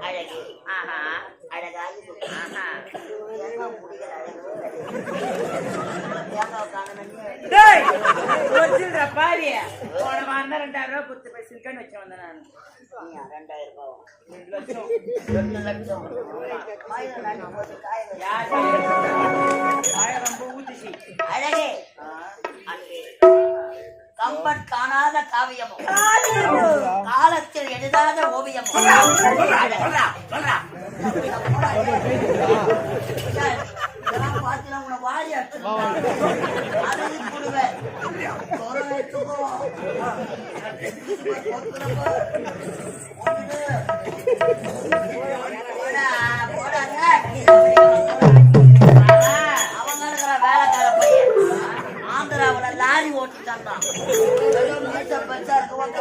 அழகு ஆஹா அழகாகி பாரு போன வாரம் 2000 ரூபாய் கொடுத்து போய் சில்கன் வச்சு வந்தேன் நான் 2000 லட்சம் ரொம்ப ஊத்துச்சு அழகே கம்பன் காணாத காவியமும் காலத்தில் எழுதாத ஓவியமும் பாத்தீங்கன்னா உன வாரி அடிச்சுடுவேன் போடாத